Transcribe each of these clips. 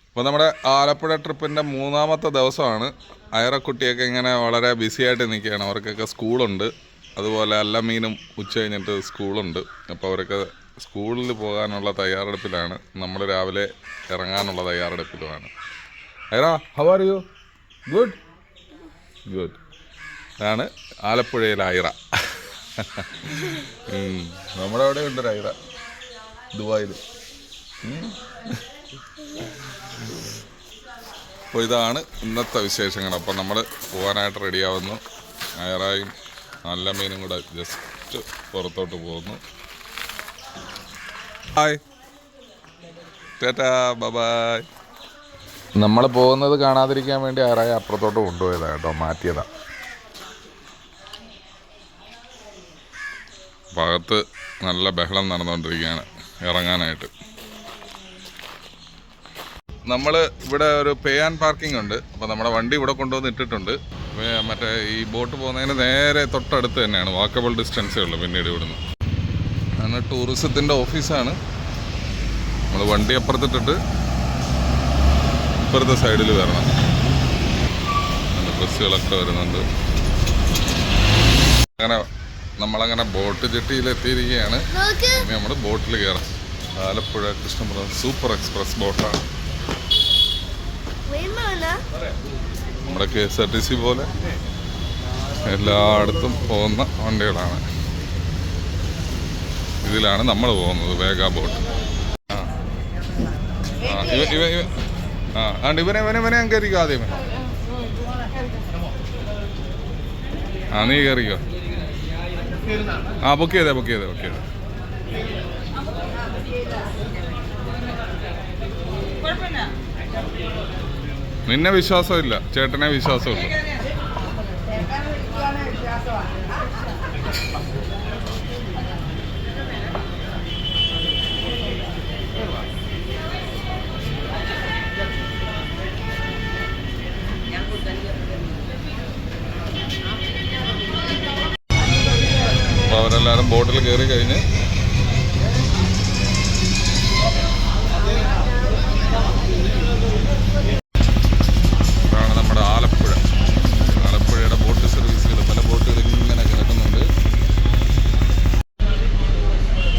അപ്പോൾ നമ്മുടെ ആലപ്പുഴ ട്രിപ്പിൻ്റെ 3-ാമത്തെ ദിവസമാണ്. അയറക്കുട്ടിയൊക്കെ ഇങ്ങനെ വളരെ ബിസി ആയിട്ട് നിൽക്കുകയാണ്. അവർക്കൊക്കെ സ്കൂളുണ്ട്. അതുപോലെ അല്ലമീനും ഉച്ച കഴിഞ്ഞിട്ട് സ്കൂളുണ്ട്. അപ്പോൾ അവരൊക്കെ സ്കൂളിൽ പോകാനുള്ള തയ്യാറെടുപ്പിലാണ്. നമ്മൾ രാവിലെ ഇറങ്ങാനുള്ള തയ്യാറെടുപ്പിലുമാണ്. Ayara, how are you? Good good. ഇതാണ് ആലപ്പുഴയിലെ അയറ. നമ്മുടെ അവിടെ ഉണ്ടൊരു അയറ, ദുബായിൽ. അപ്പോൾ ഇതാണ് ഇന്നത്തെ വിശേഷങ്ങൾ. അപ്പം നമ്മൾ പോകാനായിട്ട് റെഡിയാവുന്നു. അയറായും നല്ല മീനും കൂടെ ജസ്റ്റ് പുറത്തോട്ട് പോകുന്നു. Hi, tata, bye. നമ്മൾ പോകുന്നത് കാണാതിരിക്കാൻ വേണ്ടി അയറായ അപ്പുറത്തോട്ട് കൊണ്ടുപോയതാണ് കേട്ടോ, മാറ്റിയതാണ്. ഭാഗത്ത് നല്ല ബഹളം നടന്നുകൊണ്ടിരിക്കുകയാണ് ഇറങ്ങാനായിട്ട്. നമ്മൾ ഇവിടെ ഒരു പേ ആൻഡ് പാർക്കിംഗ് ഉണ്ട്. അപ്പോൾ നമ്മുടെ വണ്ടി ഇവിടെ കൊണ്ടുവന്ന് ഇട്ടിട്ടുണ്ട്. മറ്റേ ഈ ബോട്ട് പോകുന്നതിന് നേരെ തൊട്ടടുത്ത് തന്നെയാണ്, വാക്കബിൾ ഡിസ്റ്റൻസേ ഉള്ളൂ പിന്നീട് ഇവിടുന്ന്. അങ്ങനെ ടൂറിസത്തിൻ്റെ ഓഫീസാണ്. നമ്മൾ വണ്ടി അപ്പുറത്തിട്ടിട്ട് ഇപ്പുറത്തെ സൈഡിൽ വരണം. ബസ്സുകളൊക്കെ വരുന്നുണ്ട്. അങ്ങനെ നമ്മളങ്ങനെ ബോട്ട് ജെട്ടിയിലെത്തിയിരിക്കുകയാണ്. ഇനി നമ്മൾ ബോട്ടിൽ കയറാം. ആലപ്പുഴ കൃഷ്ണപുരം സൂപ്പർ എക്സ്പ്രസ് ബോട്ടാണ്. നമ്മുടെ KSRTC പോലെ എല്ലായിടത്തും പോകുന്ന വണ്ടികളാണ്. ഇതിലാണ് നമ്മൾ പോകുന്നത്, വേഗ ബോട്ട്. ഇവനെ ഞാൻ കയറിക്കോ ആദ്യമേ. നീ കയറിക്കോ. ബുക്ക് ചെയ്തേ. നിന്നെ വിശ്വാസമില്ല, ചേട്ടനെ വിശ്വാസമുള്ളൂ. അപ്പോൾ അവരെല്ലാവരും ബോട്ടിൽ കയറി കഴിഞ്ഞ് നമ്മുടെ ആലപ്പുഴയുടെ ബോട്ട് സർവീസുകൾ, പല ബോട്ടുകൾ ഇങ്ങനെ കിടക്കുന്നുണ്ട്.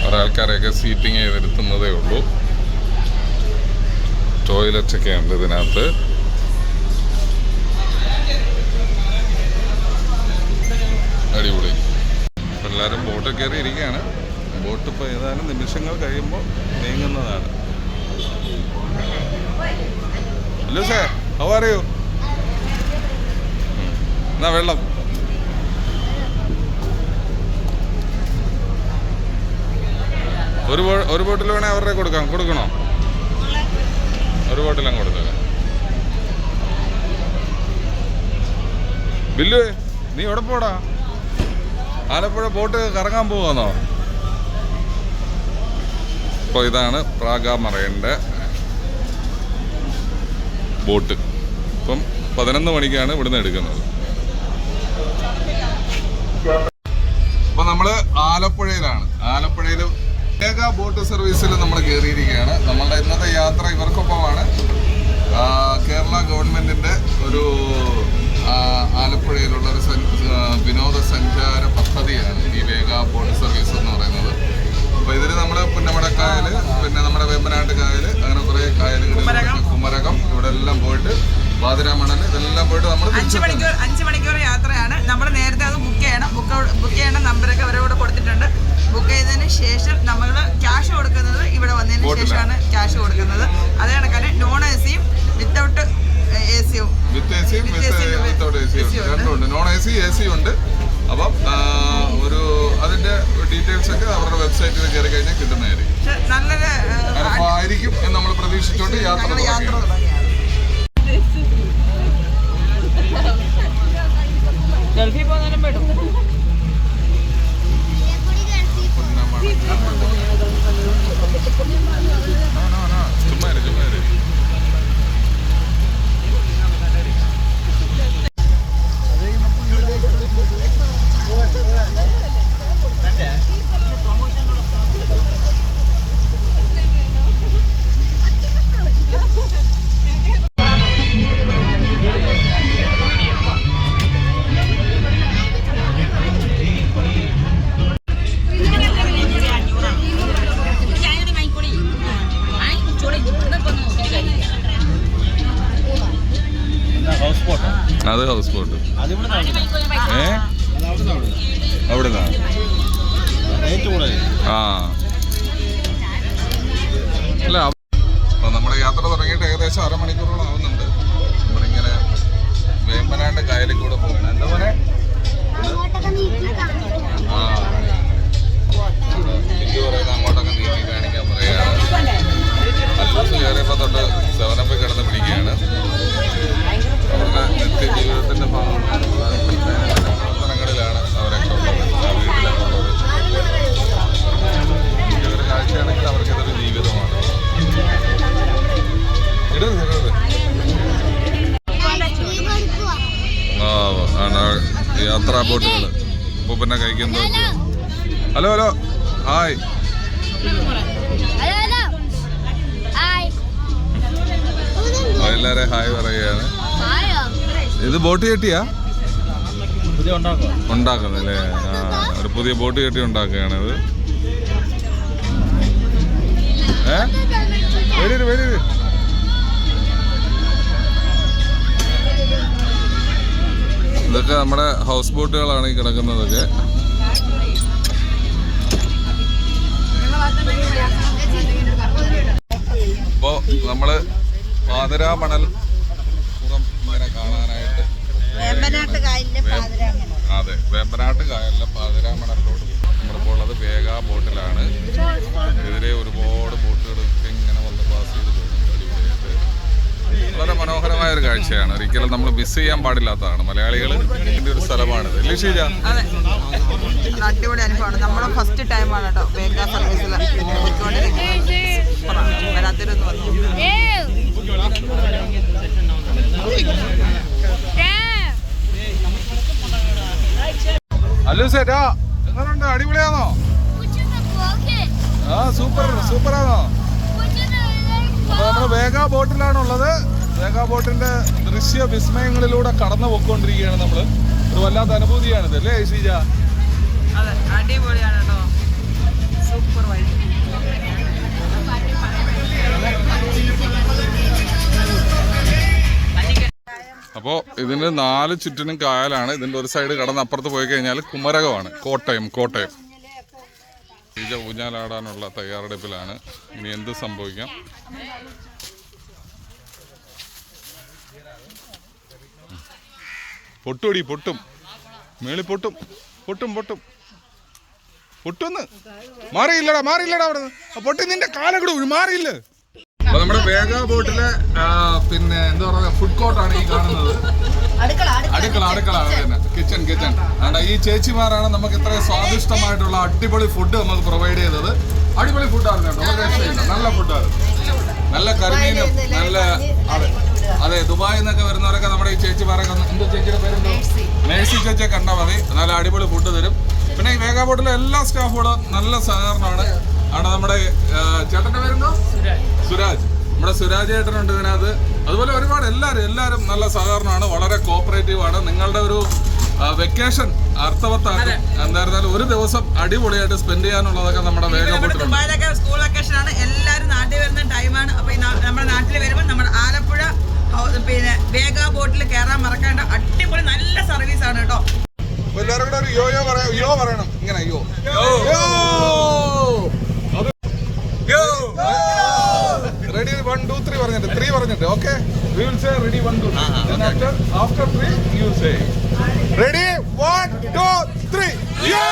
ഒരാൾക്കാരെയൊക്കെ സീറ്റിംഗ് ചെയ്തിരുത്തുന്നതേ ഉള്ളൂ. ടോയ്ലറ്റൊക്കെ ഉണ്ട് ഇതിനകത്ത്. അടിപൊളി. എല്ലാവരും ബോട്ട് കയറി ഇരിക്കുകയാണ്. ബോട്ട് ഇപ്പോൾ ഏതാനും നിമിഷങ്ങൾ കഴിയുമ്പോൾ നീങ്ങുന്നതാണ്. ലൂസേ, ഹൗ ആർ യു? എന്നാ വെള്ളം. ഒരു ബോട്ടിൽ വേണേ അവരുടെ കൊടുക്കണോ? ഒരു ബോട്ടിലും കൊടുത്തേക്കാം. ബില്ല്, നീ എവിടെ പോടാ? ആലപ്പുഴ ബോട്ട് കറങ്ങാൻ പോവാന്നോ? അപ്പോൾ ഇതാണ് പ്രാഗ മറൈൻ്റെ ബോട്ട്. ഇപ്പം 11 മണിക്കാണ് ഇവിടുന്ന് എടുക്കുന്നത്. അപ്പോൾ നമ്മൾ ആലപ്പുഴയിലാണ്. ആലപ്പുഴയിൽ വേഗ ബോട്ട് സർവീസിൽ നമ്മൾ കയറിയിരിക്കുകയാണ്. നമ്മളുടെ ഇന്നത്തെ യാത്ര ഇവർക്കൊപ്പമാണ്. കേരള ഗവൺമെൻറ്റിൻ്റെ ഒരു ആലപ്പുഴയിലുള്ളൊരു വിനോദസഞ്ചാര പദ്ധതിയാണ് ഈ വേഗ ബോട്ട് സർവീസ് എന്ന് പറയുന്നത്. അപ്പോൾ ഇതിൽ നമ്മൾ പുന്നമടക്കായൽ, പിന്നെ നമ്മുടെ വേമ്പനാട്ട് കായൽ, അങ്ങനെ കുറേ കായലുകൾ, കുമരകം, ഇവിടെ എല്ലാം പോയിട്ട് പാതിരാമണൽ, ഇതെല്ലാം പോയിട്ട് നമ്മൾ 5 മണിക്കൂർ യാത്രയാണ്. നമ്മൾ നേരത്തെ അത് ബുക്ക് ചെയ്യണം. ബുക്ക് ചെയ്യേണ്ട നമ്പറൊക്കെ അവരോട് കൊടുത്തിട്ടുണ്ട്. ബുക്ക് ചെയ്തതിന് ശേഷം നമ്മൾ ക്യാഷ് കൊടുക്കുന്നത് ഇവിടെ വന്നതിന് ശേഷമാണ് ക്യാഷ് കൊടുക്കുന്നത്. അതേ കണക്കാണ് നോൺ AC-യും വിത്തൗട്ട് AC-യും. രണ്ടുണ്ട്, നോൺ AC, AC ഉണ്ട്. അപ്പം അതിന്റെ ഡീറ്റെയിൽസ് ഒക്കെ അവരുടെ വെബ്സൈറ്റിൽ കയറി കഴിഞ്ഞാൽ കിട്ടുന്നതായിരിക്കും. നല്ലൊരു അനുഭവമായിരിക്കും എന്ന് നമ്മൾ പ്രതീക്ഷിച്ചുകൊണ്ട് യാത്ര തുടങ്ങി. ഗൾഫിൽ പോകുന്നതിനും പെടും. അത് ഹൗസ് ബോട്ട്. അവിടുന്നാ? ആ അല്ല, അപ്പോൾ നമ്മുടെ യാത്ര തുടങ്ങിയിട്ട് ഏകദേശം അരമണിക്കൂറോളം ആവുന്നുണ്ട്. നമ്മളിങ്ങനെ വേമ്പനാട്ട് കായലിൽ കൂടെ പോകണം. എന്താ പറയാ? ആ എനിക്ക് പറയുന്നത് അങ്ങോട്ടൊക്കെ നീക്കി കാണിക്കാൻ പറയുകയാണ്. അല്ലൂസ് കയറിയപ്പോൾ തൊട്ട് 7up കിടന്ന് പിടിക്കുകയാണ്. അവരുടെ നിത്യജീവിതത്തിൻ്റെ പ്രവർത്തനങ്ങളിലാണ് അവരൊക്കെ ഉള്ളത്, ആ വീട്ടിലൊക്കെ ഉള്ളത്. ഇതൊരു കാഴ്ചയാണെങ്കിൽ അവർക്കിതൊരു ജീവിതമാണ്. ആണ് യാത്രാ ബോട്ടുകൾ. അപ്പോൾ പിന്നെ കഴിക്കുന്നത്. Hello hello hi. എല്ലാവരെയും ഹായ് പറയുകയാണ്. ഇത് ബോട്ട് കെട്ടിയാ ഉണ്ടാക്കുന്നല്ലേ? ആ, ഒരു പുതിയ ബോട്ട് കെട്ടി ഉണ്ടാക്കുകയാണ് ഇത്. വരൂ. ഇതൊക്കെ നമ്മുടെ ഹൗസ് ബോട്ടുകളാണ് ഈ കിടക്കുന്നതൊക്കെ. അപ്പോൾ നമ്മള് പാതിരാമണൽ പുറം ഇങ്ങനെ കാണാനായിട്ട് അതെ, വേമ്പനാട്ട് കായലിലെ പാതിരാമണലിലോട്ട് നമ്മളിപ്പോൾ ഉള്ളത് വേഗ ബോട്ടിലാണ്. എതിരെ ഒരുപാട് ബോട്ടുകളൊക്കെ ഇങ്ങനെ വന്ന് പാസ് ചെയ്ത് പോകുന്നുണ്ട്. അടിപൊളിയായിട്ട് വളരെ മനോഹരമായ ഒരു കാഴ്ചയാണ്. ഒരിക്കലും നമ്മൾ മിസ് ചെയ്യാൻ പാടില്ലാത്തതാണ്. മലയാളികൾ ഇതിൻ്റെ ഒരു സ്ഥലമാണിത്. അല്ലേ ഷീജ? അടിപൊളി അനുഭവമാണ്. നമ്മുടെ ഫസ്റ്റ് ടൈമാണ് കേട്ടോ വേഗ സർവീസിൽ വരാത്തൊരു അല്ലു സേറ്റാ എങ്ങനെയുണ്ട്? അടിപൊളിയാണോ? ആ സൂപ്പറാണോ? അപ്പൊ നമ്മള് വേഗ ബോട്ടിലാണുള്ളത്. വേഗ ബോട്ടിന്റെ ദൃശ്യ വിസ്മയങ്ങളിലൂടെ കടന്നു പോയിക്കൊണ്ടിരിക്കുകയാണ് നമ്മള്. ഒരു വല്ലാത്ത അനുഭൂതിയാണിത് അല്ലേ ഷീജ? അതെ, അടിപൊളിയാണ് കേട്ടോ. Super vibe. അപ്പോൾ ഇതിന് 4 ചുറ്റിനും കായലാണ്. ഇതിൻ്റെ ഒരു സൈഡ് കടന്ന് അപ്പുറത്ത് പോയി കഴിഞ്ഞാൽ കുമരകമാണ്. കോട്ടയം. ഷീജ ഊഞ്ഞാലാടാനുള്ള തയ്യാറെടുപ്പിലാണ്. ഇനി എന്ത് സംഭവിക്കാം? പൊട്ടും മേളി പൊട്ടുന്ന് മാറിയില്ലടാ അവിടെ പൊട്ടി നിന്റെ കാലകൂടെ മാറിയില്ല. അപ്പൊ നമ്മുടെ വേഗ ബോട്ടിലെ പിന്നെ എന്താ പറയുക ഫുഡ് കോർട്ടാണ് ഈ കാണുന്നത്. അടുക്കള കിച്ചൺ. ഈ ചേച്ചിമാരാണ് നമുക്ക് ഇത്രയും സ്വാദിഷ്ടമായിട്ടുള്ള അടിപൊളി ഫുഡ് നമുക്ക് പ്രൊവൈഡ് ചെയ്തത്. അടിപൊളി ഫുഡാണ് കേട്ടോ, ഒരു രക്ഷയില്ല. നല്ല ഫുഡാണ്, നല്ല കരിമീനും നല്ല. അതെ, ദുബായിൽ നിന്നൊക്കെ വരുന്നവരൊക്കെ നമ്മുടെ ഈ ചേച്ചിമാരൊക്കെ എന്താ ചേച്ചിയുടെ പേരെന്തോ? മേഴ്സി ചേച്ചിയെ കണ്ടാൽ മതി. നല്ല അടിപൊളി ഫുഡ് തരും. പിന്നെ ഈ വേഗ ബോട്ടിലെ എല്ലാ സ്റ്റാഫുകളും നല്ല സഹകരണമാണ്. ആണ് നമ്മുടെ ചേട്ടൻ്റെ പേരെന്തോ? സുരാജ്. നമ്മുടെ സുരാജ് ചേട്ടനുണ്ട് ഇതിനകത്ത്. അതുപോലെ ഒരുപാട് എല്ലാവരും നല്ല സഹകരണമാണ്, വളരെ കോപ്പറേറ്റീവ് ആണ്. നിങ്ങളുടെ ഒരു വെക്കേഷൻ അർത്ഥവത്താക്കും. എന്തായിരുന്നാലും ഒരു ദിവസം അടിപൊളിയായിട്ട് സ്പെൻഡ് ചെയ്യാനുള്ളതൊക്കെ നമ്മുടെ വേഗ ബോട്ടിൽ. ദുബായിലൊക്കെ സ്കൂൾ വെക്കേഷൻ ആണ്, എല്ലാവരും നാട്ടിൽ വരുന്ന ടൈമാണ്. അപ്പൊ നമ്മുടെ നാട്ടിൽ വരുമ്പോൾ നമ്മുടെ ആലപ്പുഴ പിന്നെ വേഗ ബോട്ടിൽ കയറാൻ മറക്കേണ്ട. അടിപൊളി നല്ല സർവീസ് ആണ് കേട്ടോ. എല്ലാവരും കൂടെ ഒരു യോ പറയണം. ഇങ്ങനെ യോ. Ready 1 2 3 പറഞ്ഞിട്ട് okay, we will say ready 1 2 then after 3 you say ready 1 2 3 yo.